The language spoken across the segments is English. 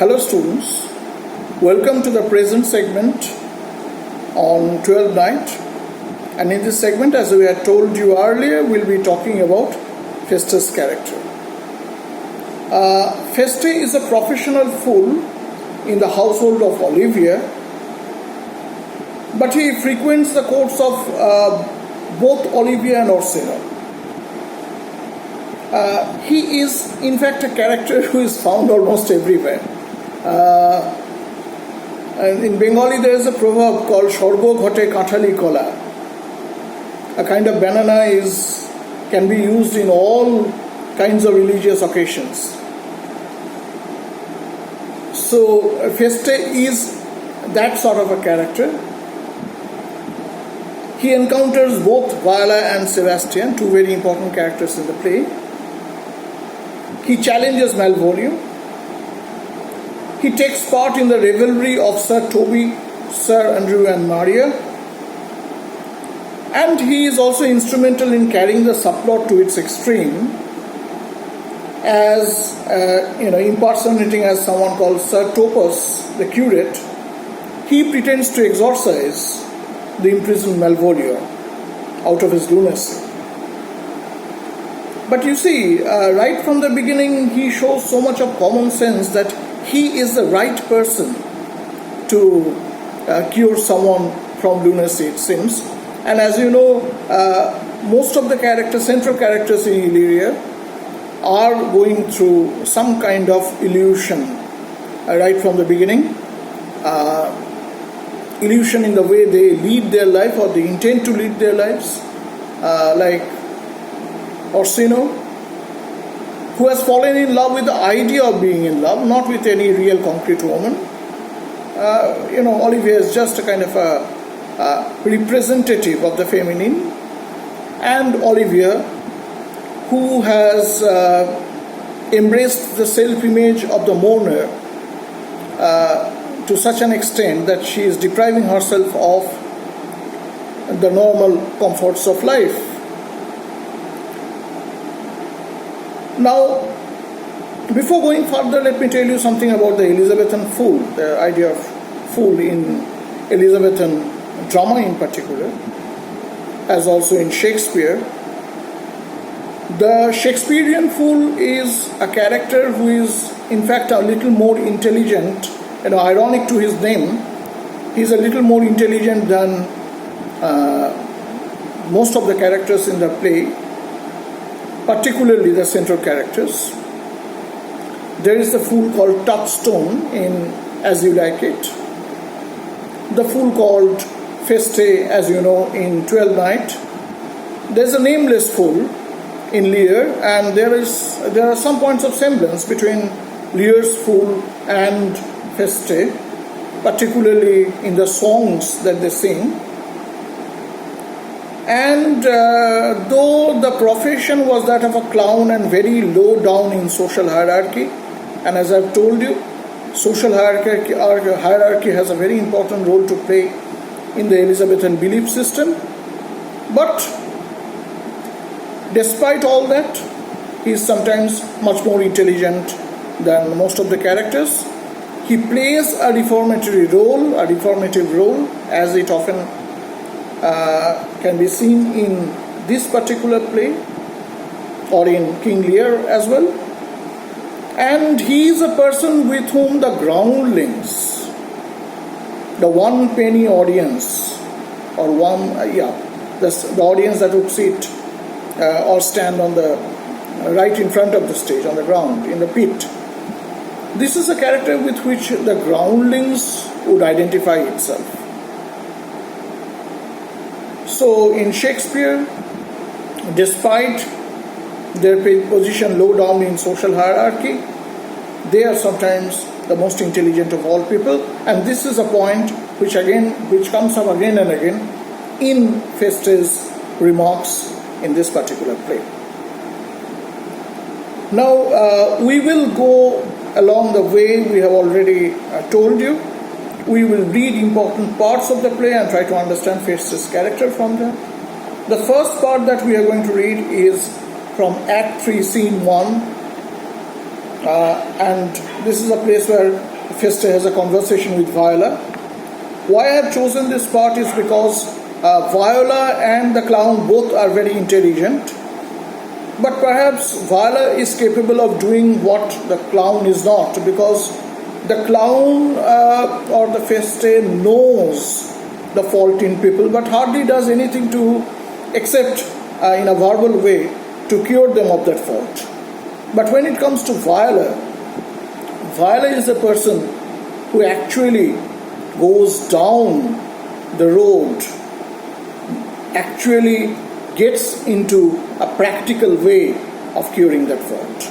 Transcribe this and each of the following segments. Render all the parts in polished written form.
Hello students, welcome to the present segment on 12th night, and in this segment, as we had told you earlier, we'll be talking about Feste's character. Feste is a professional fool in the household of Olivia, but he frequents the courts of both Olivia and Orsino. He is in fact a character who is found almost everywhere. And in Bengali there is a proverb called Shorbo Ghote Kathali Kola. A kind of banana can be used in all kinds of religious occasions. So Feste is that sort of a character. He encounters both Viola and Sebastian, two very important characters in the play. He challenges Malvolio. He takes part in the revelry of Sir Toby, Sir Andrew and Maria. And he is also instrumental in carrying the subplot to its extreme as, impersonating as someone called Sir Topus, the curate. He pretends to exorcise the imprisoned Malvolio out of his lunacy. But you see, right from the beginning, he shows so much of common sense that he is the right person to cure someone from lunacy, it seems. And as you know, most of the central characters in Illyria, are going through some kind of illusion right from the beginning. Illusion in the way they lead their life or they intend to lead their lives, like Orsino, who has fallen in love with the idea of being in love, not with any real concrete woman. Olivia is just a kind of a representative of the feminine. And Olivia, who has embraced the self-image of the mourner to such an extent that she is depriving herself of the normal comforts of life. Now, before going further, let me tell you something about the Elizabethan fool, the idea of fool in Elizabethan drama in particular, as also in Shakespeare. The Shakespearean fool is a character who is in fact a little more intelligent, ironic to his name. He is a little more intelligent than most of the characters in the play, particularly the central characters. There is the fool called Touchstone in As You Like It, the fool called Feste, as you know, in 12th Night. There is a nameless fool in Lear, and there are some points of semblance between Lear's fool and Feste, particularly in the songs that they sing. And though the profession was that of a clown and very low down in social hierarchy, and as I've told you, social hierarchy has a very important role to play in the Elizabethan belief system. But despite all that, he is sometimes much more intelligent than most of the characters. He plays a reformative role, as it often can be seen in this particular play or in King Lear as well. And he is a person with whom the groundlings, the one penny audience, or the audience that would sit or stand on the right in front of the stage, on the ground, in the pit. This is a character with which the groundlings would identify itself. So in Shakespeare, despite their position low down in social hierarchy, they are sometimes the most intelligent of all people, and this is a point which comes up again and again in Feste's remarks in this particular play. Now we will go along the way we have already told you. We will read important parts of the play and try to understand Feste's character from them. The first part that we are going to read is from Act 3, Scene 1, and this is a place where Feste has a conversation with Viola. Why I have chosen this part is because Viola and the clown both are very intelligent, but perhaps Viola is capable of doing what the clown is not, because the clown or the Feste knows the fault in people but hardly does anything to, except in a verbal way, to cure them of that fault. But when it comes to Viola, Viola is a person who actually goes down the road, actually gets into a practical way of curing that fault.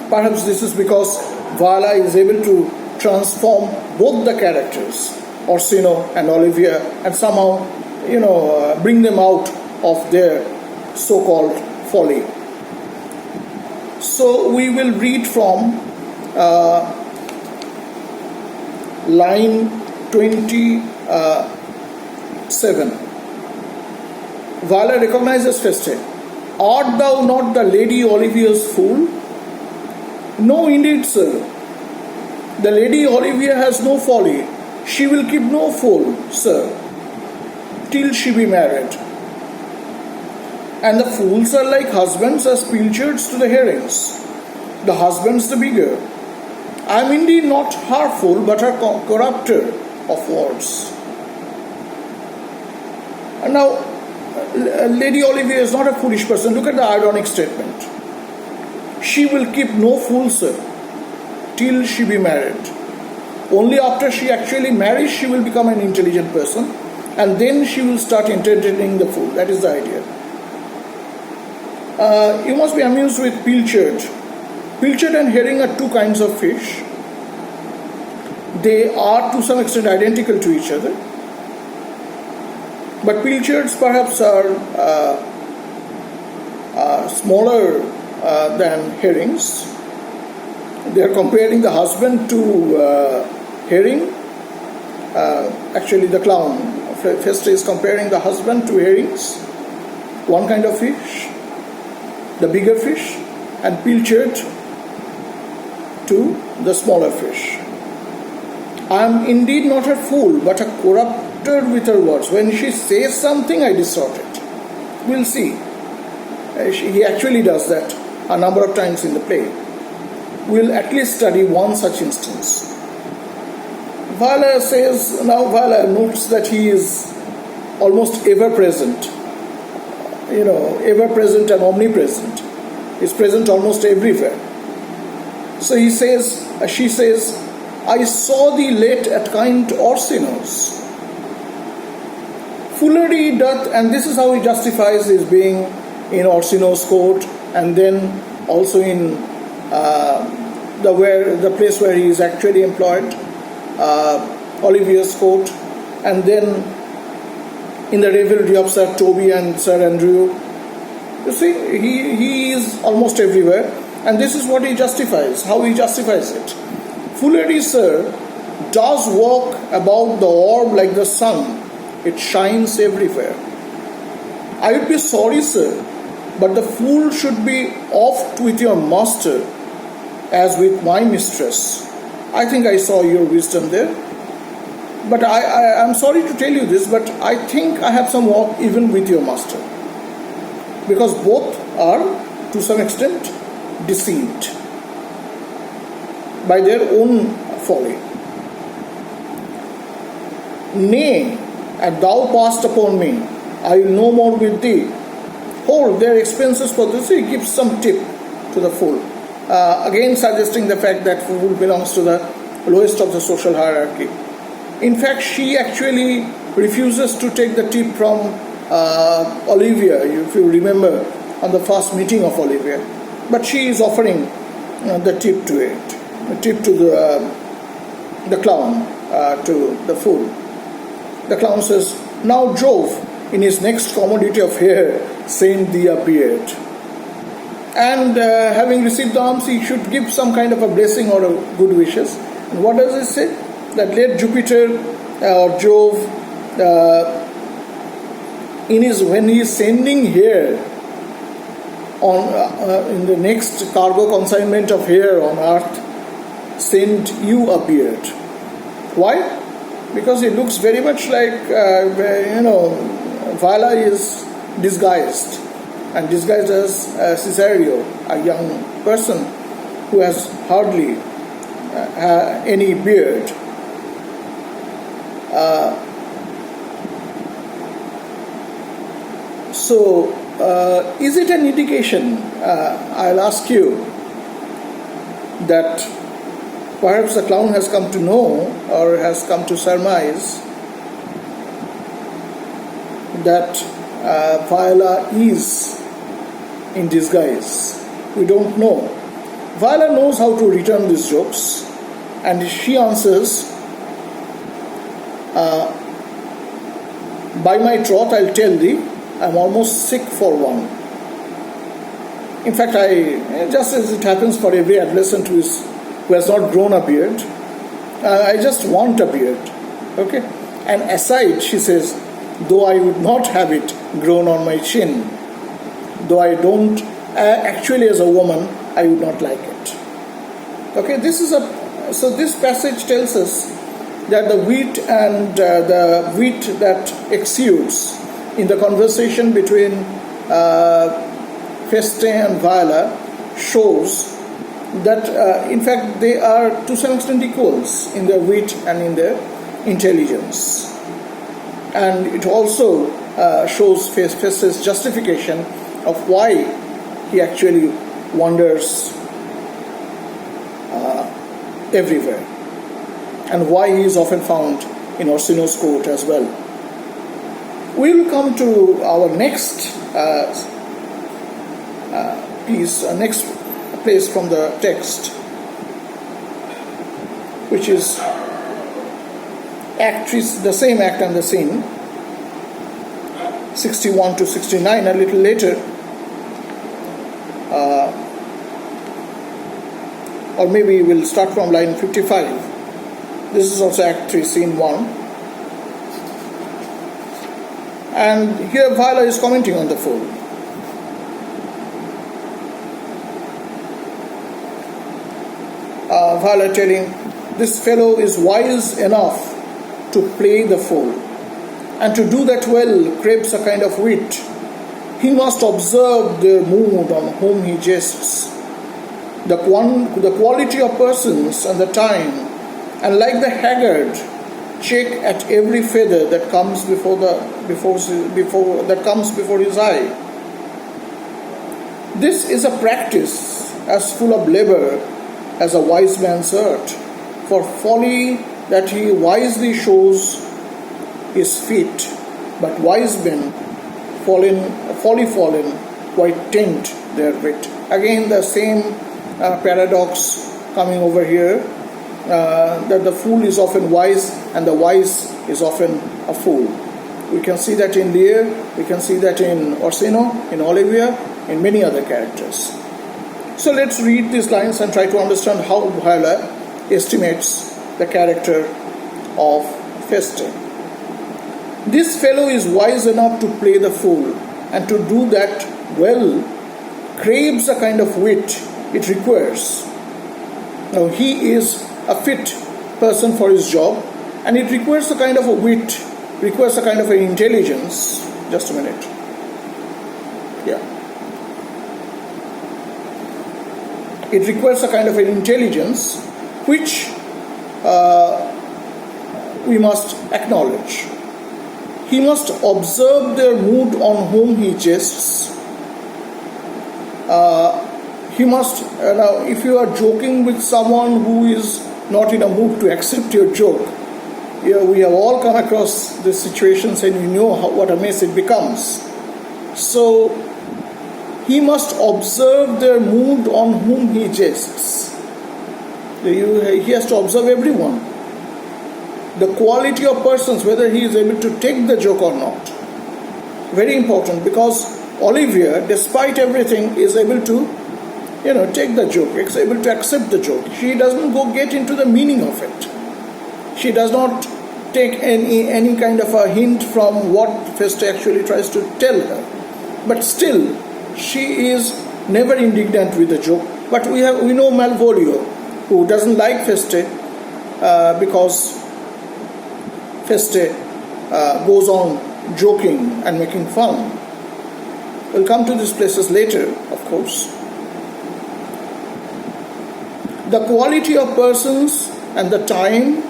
Perhaps this is because Viola is able to transform both the characters, Orsino and Olivia, and somehow, bring them out of their so-called folly. So we will read from line 27. Viola recognizes Feste. Art thou not the Lady Olivia's fool? No, indeed, sir. The Lady Olivia has no folly. She will keep no fool, sir, till she be married. And the fools are like husbands as pilchards to the herrings. The husband's the bigger. I am indeed not her fool, but her corrupter of words. And now, Lady Olivia is not a foolish person. Look at the ironic statement. She will keep no fool, sir, till she be married. Only after she actually marries, she will become an intelligent person, and then she will start entertaining the fool. That is the idea. You must be amused with pilchard. Pilchard and herring are two kinds of fish. They are to some extent identical to each other. But pilchards perhaps are smaller than herrings. They are comparing the husband to herring. Actually, the clown, Feste, is comparing the husband to herrings, one kind of fish, the bigger fish, and pilchard to the smaller fish. I am indeed not a fool, but a corrupter with her words. When she says something, I distort it. We'll see. He actually does that a number of times in the play. We'll at least study one such instance. Viola notes that he is almost ever present. Ever present and omnipresent. He's present almost everywhere. So she says, I saw thee late at kind Orsino's. Foolery doth, and this is how he justifies his being in Orsino's court, and then also in the place where he is actually employed, Olivia's court, and then in the revelry of Sir Toby and Sir Andrew. You see, he is almost everywhere, and this is what he justifies, how he justifies it. Foolery, sir, does walk about the orb like the sun. It shines everywhere. I would be sorry, sir, but the fool should be oft with your master as with my mistress. I think I saw your wisdom there. But I'm sorry to tell you this, but I think I have some work even with your master. Because both are, to some extent, deceived by their own folly. Nay, and thou passed upon me, I will no more with thee. Hold their expenses for this. He gives some tip to the fool. Again suggesting the fact that fool belongs to the lowest of the social hierarchy. In fact, she actually refuses to take the tip from Olivia, if you remember, on the first meeting of Olivia. But she is offering the tip to it, the tip to the clown, to the fool. The clown says, now Jove, in his next commodity of hair, send thee a beard. And having received the alms, he should give some kind of a blessing or a good wishes. And what does it say? That let Jupiter or Jove, when he is sending hair on in the next cargo consignment of hair on earth, send you a beard. Why? Because it looks very much like, Viola is disguised, and disguised as Cesario, a young person who has hardly any beard. So, is it an indication, I'll ask you, that perhaps the clown has come to know or has come to surmise that Viola is in disguise? We don't know. Viola knows how to return these jokes, and she answers, by my troth, I'll tell thee, I'm almost sick for one. In fact, just as it happens for every adolescent who has not grown a beard, I just want a beard. Okay? And aside, she says, though I would not have it grown on my chin, though I don't, actually as a woman, I would not like it. Okay, so this passage tells us that the wit and the wit that exudes in the conversation between Feste and Viola shows that, in fact, they are to some extent equals in their wit and in their intelligence. And it also shows Feste's justification of why he actually wanders everywhere, and why he is often found in Orsino's court as well. We will come to our next next place from the text, which is the same act and the scene, 61 to 69, a little later, or maybe we'll start from line 55. This is also Act 3, Scene 1. And here Viola is commenting on the fool. Viola telling, this fellow is wise enough to play the fool, and to do that well craves a kind of wit. He must observe their mood on whom he jests, the quality of persons and the time, and like the haggard, check at every feather that comes before his eye. This is a practice as full of labor as a wise man's art, for folly that he wisely shows his feet, but wise men folly fallen quite tint their wit. Again, the same paradox coming over here, that the fool is often wise and the wise is often a fool. We can see that in Lear, we can see that in Orsino, in Olivia, in many other characters. So let's read these lines and try to understand how Viola estimates the character of Feste. This fellow is wise enough to play the fool, and to do that well craves a kind of wit it requires. Now, he is a fit person for his job, and it requires a kind of a wit, requires a kind of an intelligence. Just a minute. Yeah. It requires a kind of an intelligence which we must acknowledge. He must observe their mood on whom he jests. He must, now if you are joking with someone who is not in a mood to accept your joke, we have all come across these situations, and you know what a mess it becomes. So he must observe their mood on whom he jests. He has to observe everyone. The quality of persons, whether he is able to take the joke or not. Very important, because Olivia, despite everything, is able to, take the joke, is able to accept the joke. She doesn't go get into the meaning of it. She does not take any kind of a hint from what Feste actually tries to tell her. But still, she is never indignant with the joke. But we know Malvolio. who doesn't like Feste because Feste goes on joking and making fun. We'll come to these places later, of course. The quality of persons and the time,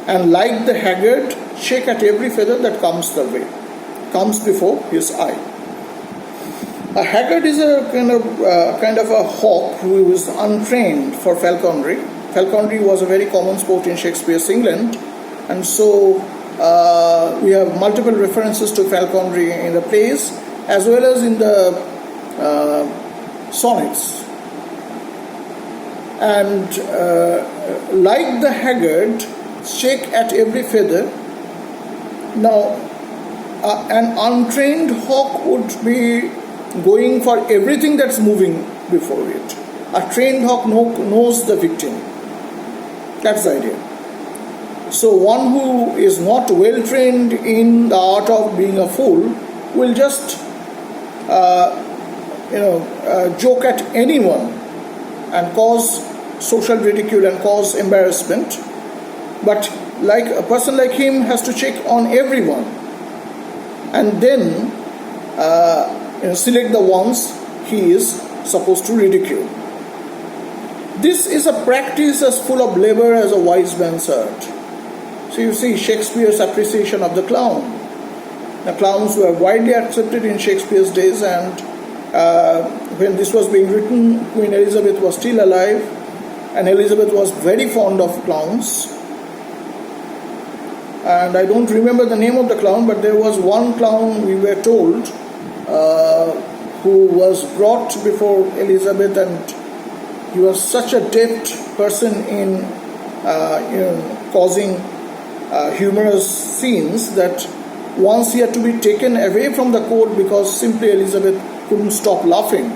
and like the haggard, shake at every feather that comes the way, comes before his eye. A haggard is a kind of a hawk who is untrained for falconry. Falconry was a very common sport in Shakespeare's England, and so we have multiple references to falconry in the plays as well as in the sonnets. And like the haggard, shake at every feather. Now, an untrained hawk would be going for everything that's moving before it. A trained hawk knows the victim. That's the idea. So one who is not well trained in the art of being a fool will just joke at anyone and cause social ridicule and cause embarrassment. But like a person like him has to check on everyone and then select the ones he is supposed to ridicule. This is a practice as full of labor as a wise man's art. So you see Shakespeare's appreciation of the clown. The clowns were widely accepted in Shakespeare's days, and when this was being written, Queen Elizabeth was still alive, and Elizabeth was very fond of clowns. And I don't remember the name of the clown, but there was one clown, we were told, who was brought before Elizabeth, and he was such a deft person in causing humorous scenes that once he had to be taken away from the court because simply Elizabeth couldn't stop laughing.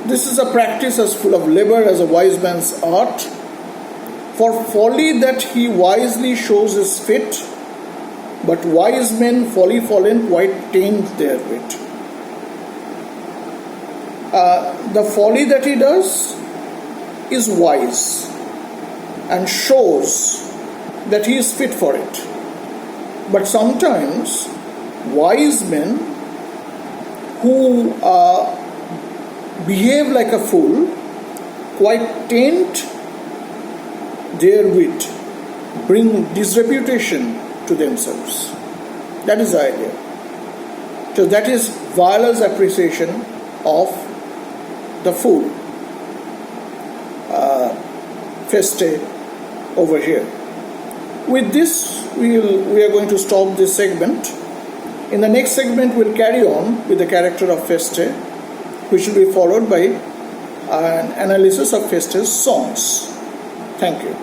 This is a practice as full of labor as a wise man's art. For folly that he wisely shows is fit, but wise men folly fallen quite taint therewith. The folly that he does is wise and shows that he is fit for it. But sometimes wise men who behave like a fool quite taint therewith, bring disreputation to themselves. That is the idea. So that is Violar's appreciation of the fool, Feste over here. With this, we are going to stop this segment. In the next segment, we'll carry on with the character of Feste, which will be followed by an analysis of Feste's songs. Thank you.